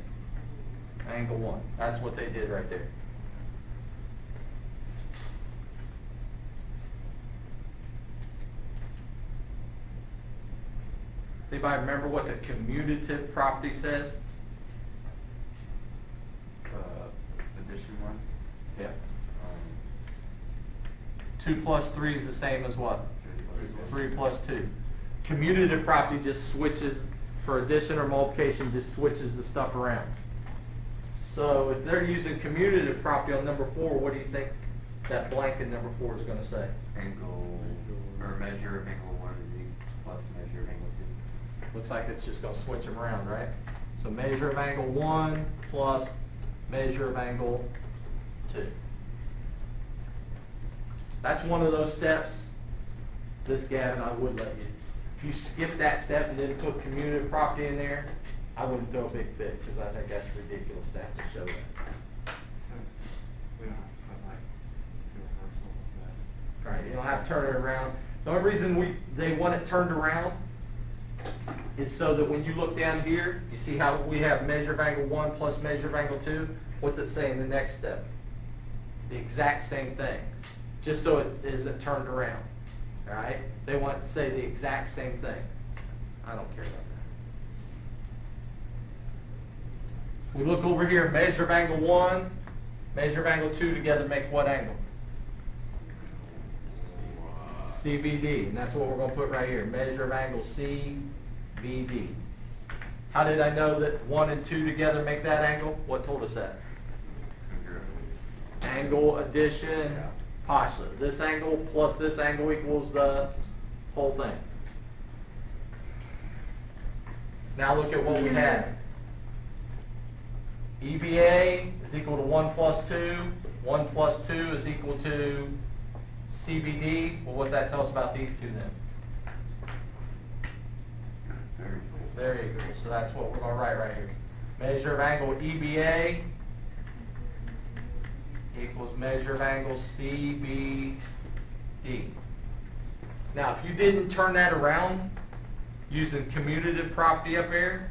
Angle 1. That's what they did right there. Does anybody remember what the commutative property says? Addition 1. Yeah. 2 plus 3 is the same as what? 3 plus 2. Commutative property just switches, for addition or multiplication, just switches the stuff around. So if they're using commutative property on number 4, what do you think that blank in number 4 is going to say? Angle, or measure of angle 1 is equal plus measure of angle 2. Looks like it's just going to switch them around, right? So measure of angle 1 plus measure of angle 2. That's one of those steps, this Gavin, I would let you. If you skip that step and didn't put commutative property in there, I wouldn't throw a big fit because I think that's ridiculous to have to show that. We don't have to put like reversal of that. Right, you don't have to turn it around. The only reason they want it turned around is so that when you look down here, you see how we have measure of angle 1 plus measure of angle 2? What's it say in the next step? The exact same thing, just so it isn't turned around, all right? They want to say the exact same thing. I don't care about that. We look over here, measure of angle 1, measure of angle 2 together make what angle? CBD, and that's what we're going to put right here, measure of angle CBD. How did I know that 1 and 2 together make that angle? What told us that? Angle addition postulate. This angle plus this angle equals the whole thing. Now look at what we have. EBA is equal to 1 plus 2. 1 plus 2 is equal to CBD. Well, what's that tell us about these two then? There you go. So that's what we're going to write right here. Measure of angle EBA equals measure of angle CBD. Now, if you didn't turn that around using commutative property up here,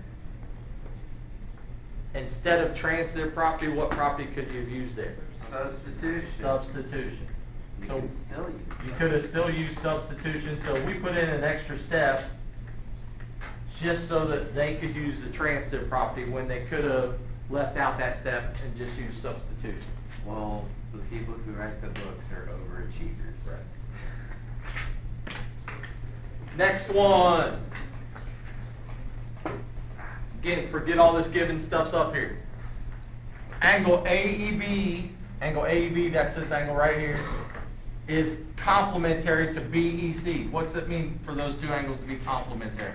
instead of transitive property, what property could you have used there? Substitution. Substitution. You So can still use you could have still used substitution, so we put in an extra step just so that they could use the transitive property when they could have left out that step and just used substitution. Well, the people who write the books are overachievers. Next one. Again, forget all this given stuff's up here. Angle AEB, that's this angle right here, is complementary to BEC. What's it mean for those two angles to be complementary?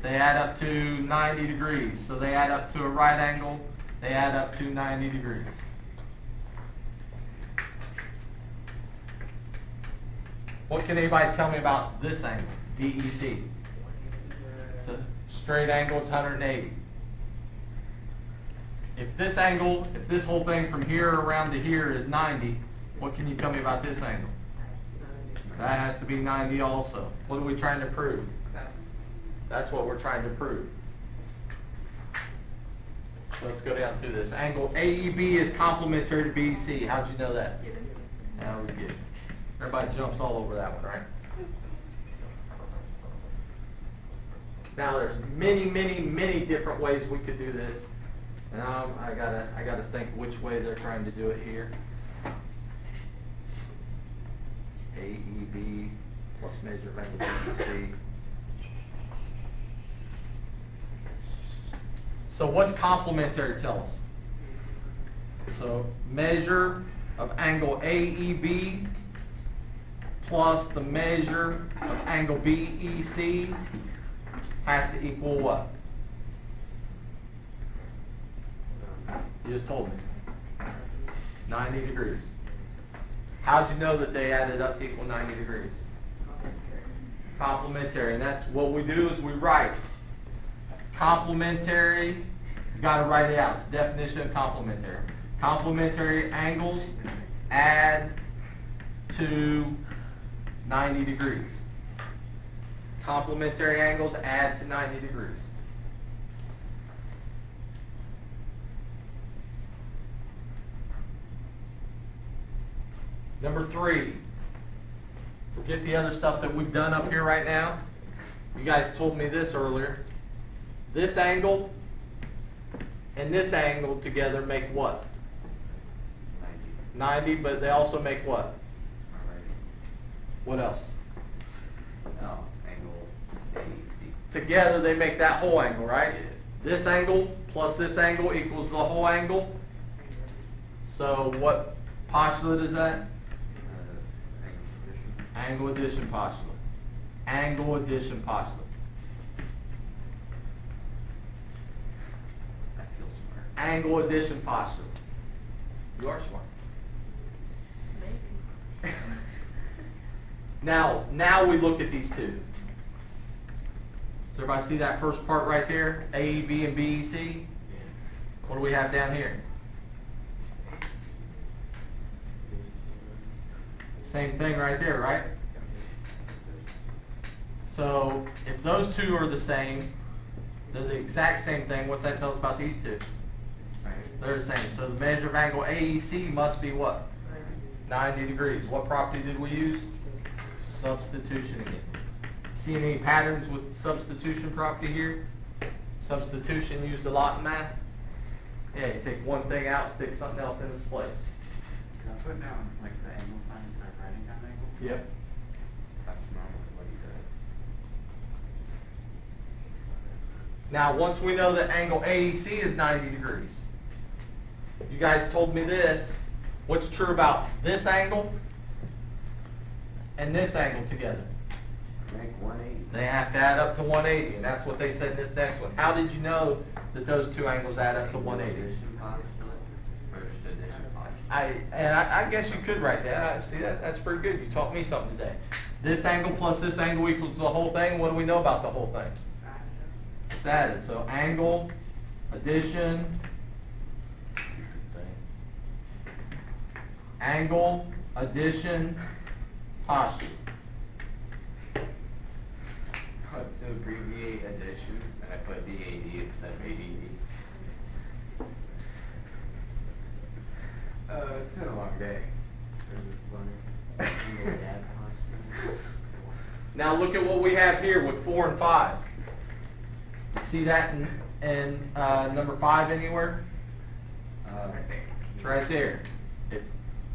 They add up to 90 degrees. So they add up to a right angle, they add up to 90 degrees. What can anybody tell me about this angle, DEC? It's a straight angle, it's 180. If this angle, if this whole thing from here around to here is 90, what can you tell me about this angle? That has to be 90 also. What are we trying to prove? That's what we're trying to prove. So let's go down through this. Angle AEB is complementary to BEC. How'd you know that? That was good. Everybody jumps all over that one, right? Now there's many different ways we could do this. Now I gotta think which way they're trying to do it here. AEB plus measure of angle BEC. So what's complementary tell us? So measure of angle AEB plus the measure of angle BEC has to equal what? You just told me. 90 degrees. How'd you know that they added up to equal 90 degrees? Complementary. And that's what we do is we write complementary. You got to write it out. It's the definition of complementary. Complementary angles add to 90 degrees. Complementary angles add to 90 degrees. Number 3, forget the other stuff that we've done up here right now. You guys told me this earlier. This angle and this angle together make what? 90, but they also make what? What else? No, angle AEC. Together they make that whole angle, right? This angle plus this angle equals the whole angle. So what postulate is that? Angle addition postulate. Angle addition postulate. I feel smart. Angle addition postulate. You are smart. Maybe. Now we look at these two. So everybody see that first part right there? AEB and BEC? What do we have down here? Same thing right there, right? So if those two are the same, does the exact same thing, what's that tell us about these two? Same. They're the same. So the measure of angle AEC must be what? 90 degrees. What property did we use? Substitution again. See any patterns with substitution property here? Substitution used a lot in math. Yeah, you take one thing out, stick something else in its place. Can I put down like the angle sign instead of writing down angle? Yep. That's normally what he does. Now, once we know that angle AEC is 90 degrees, you guys told me this. What's true about this angle and this angle together? Make 180. They have to add up to 180, and that's what they said in this next one. How did you know that those two angles add up to 180? Addition postulate, or just addition postulate. I guess you could write that. See, that's pretty good. You taught me something today. This angle plus this angle equals the whole thing. What do we know about the whole thing? It's added. So angle, addition, angle, addition, postulate. To abbreviate addition, and I put DAD instead of ADD. It's been a long day. Now look at what we have here with 4 and 5. You see that in number 5 anywhere? It's right there. If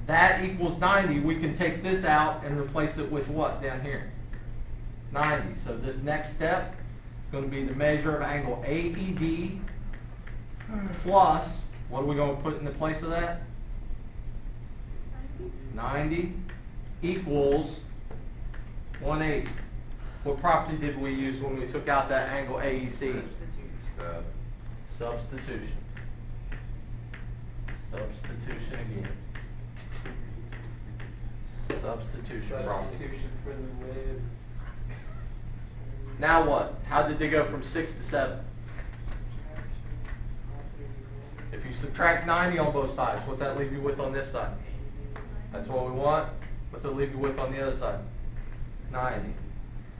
that equals 90, we can take this out and replace it with what down here? 90. So this next step is going to be the measure of angle AED plus, what are we going to put in the place of that? 90 equals 180. What property did we use when we took out that angle AEC? Substitution. Substitution again. Substitution property. Substitution for the lid. Now what? How did they go from 6 to 7? If you subtract 90 on both sides, what's that leave you with on this side? That's what we want. What's it leave you with on the other side? 90.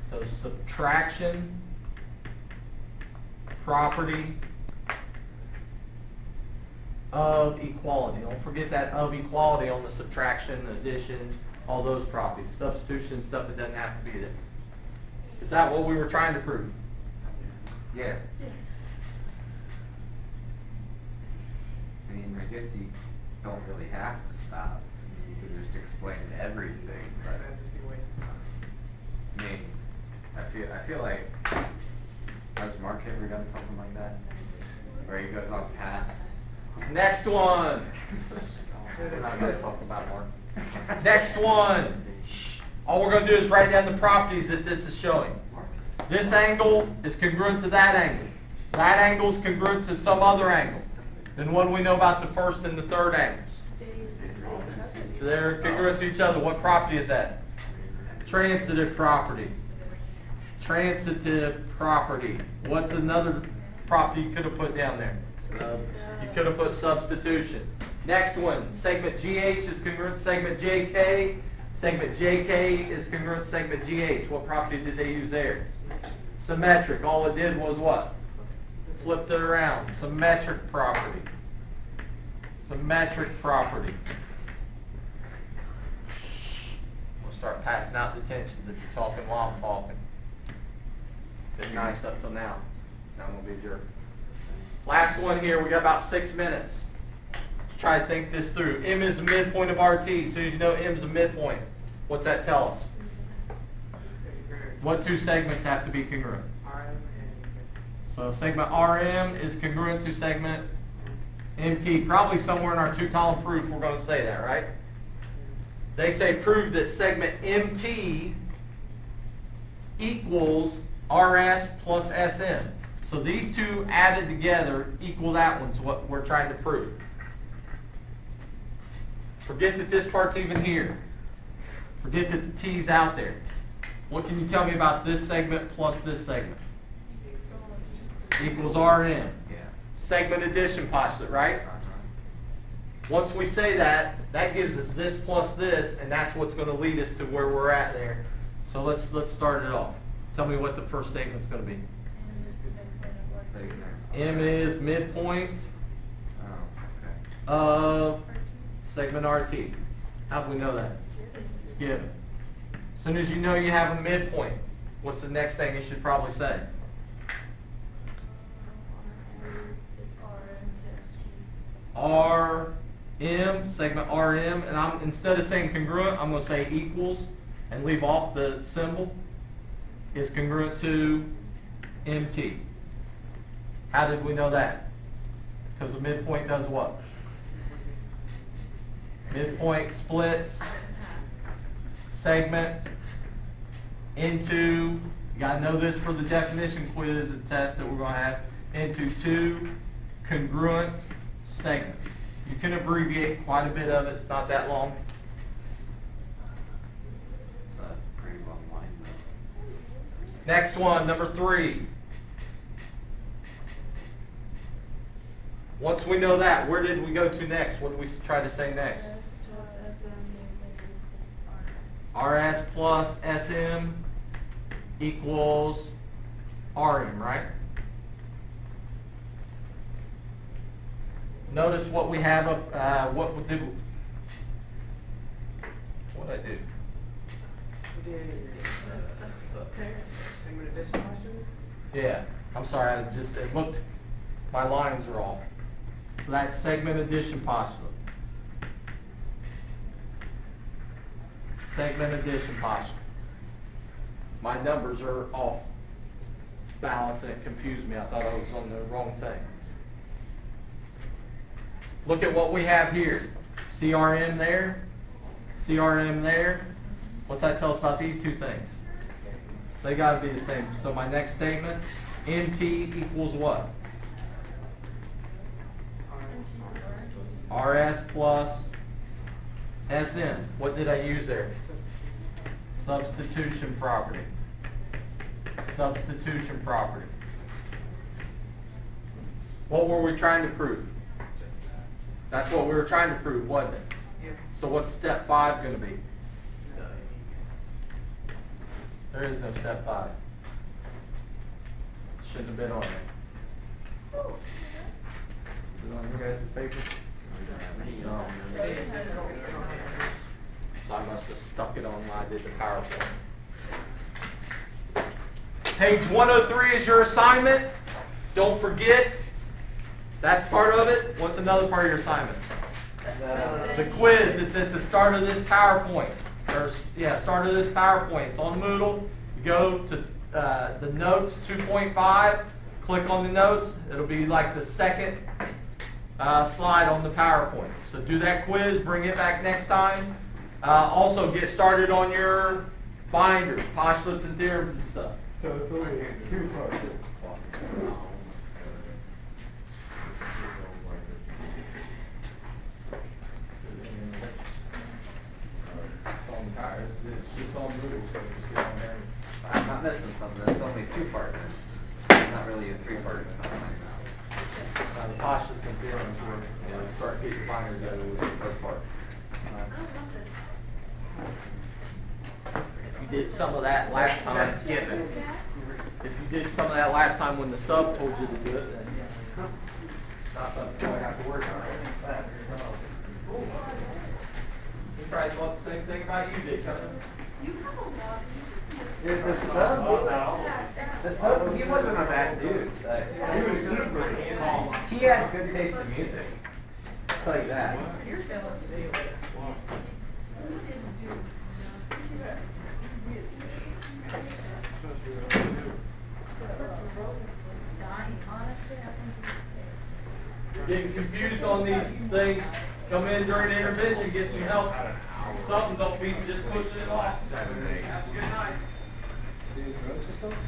So subtraction property of equality. Don't forget that of equality on the subtraction, addition, all those properties. Substitution stuff, it doesn't have to be there. Is that what we were trying to prove? Yeah. Yes. I mean, I guess you don't really have to stop. You could just explain everything, but That'd just be a waste of time. I mean, I feel like, has Mark ever done something like that? Where he goes on past. Next one. We're not going to talk about Mark. Next one. All we're going to do is write down the properties that this is showing. This angle is congruent to that angle. That angle is congruent to some other angle. Then what do we know about the first and the third angles? So they're congruent to each other. What property is that? Transitive property. Transitive property. What's another property you could have put down there? You could have put substitution. Next one, segment GH is congruent to segment JK. Segment JK is congruent to segment GH. What property did they use there? Symmetric. All it did was what? Flipped it around. Symmetric property. Symmetric property. We'll start passing out detentions if you're talking while I'm talking. Been nice up till now. Now I'm going to be a jerk. Last one here. We got about 6 minutes. Let's try to think this through. M is the midpoint of RT. As soon as you know M is a midpoint, what's that tell us? What two segments have to be congruent? RM and So segment RM is congruent to segment MT. Probably somewhere in our 2-column proof we're going to say that, right? They say prove that segment MT equals RS plus SM. So these two added together equal that one's what we're trying to prove. Forget that this part's even here. Forget that the T's out there. What can you tell me about this segment plus this segment? Equals RM. Yeah. Segment addition postulate, right? Once we say that, that gives us this plus this, and that's what's going to lead us to where we're at there. So let's start it off. Tell me what the first statement's going to be. Segment. M is midpoint of segment RT. How do we know that? It's given. As soon as you know you have a midpoint, what's the next thing you should probably say? Is RM RM, segment RM, and I'm, instead of saying congruent, I'm gonna say equals and leave off the symbol, is congruent to MT. How did we know that? Because the midpoint does what? Midpoint splits segment into, you gotta know this for the definition quiz and test that we're gonna have, into two congruent segments. You can abbreviate quite a bit of it, it's not that long. It's a pretty long line though. Next one, number 3. Once we know that, where did we go to next? What did we try to say next? RS plus SM equals RM, right? Notice what we have up, what did I do? We did segment addition question. Yeah, I'm sorry, it looked, my lines are off. So that's segment addition postulate. Segment addition postulate. My numbers are off balance and it confused me. I thought I was on the wrong thing. Look at what we have here. CRM there, CRM there. What's that tell us about these two things? They gotta be the same. So my next statement, MT equals what? RS plus SM. What did I use there? Substitution property. Substitution property. What were we trying to prove? That's what we were trying to prove, wasn't it? Yeah. So what's step 5 going to be? There is no step 5. Shouldn't have been on there. Is it on your guys' paper? No. So I must have stuck it on when I did the PowerPoint. Page 103 is your assignment. Don't forget, that's part of it. What's another part of your assignment? The quiz. It's at the start of this PowerPoint. Start of this PowerPoint. It's on Moodle. You go to the notes 2.5. Click on the notes. It'll be like the second slide on the PowerPoint. So do that quiz. Bring it back next time. Also get started on your binders, postulates and theorems and stuff. So it's only 2 parts. It's just on Moodle, so just get on there. I'm not missing something. It's only 2-part then. It's not really a 3-part. The postulates and theorems were, start getting your binders together with the first part. If you did some of that last time, That's given. if you did some of that last time when the sub told you to do it, then it's not something you have to worry about. He probably thought the same thing about you did, Kevin. You have a lot. The sub, he wasn't a bad dude. He was super calm. He had good taste in music. I'll tell you that. You're jealous. You didn't do dying. Honestly, I think You're getting confused on these things, come in during the intervention, get some help. Something don't be just pushing it off. Have a good night. Do you drugs or something?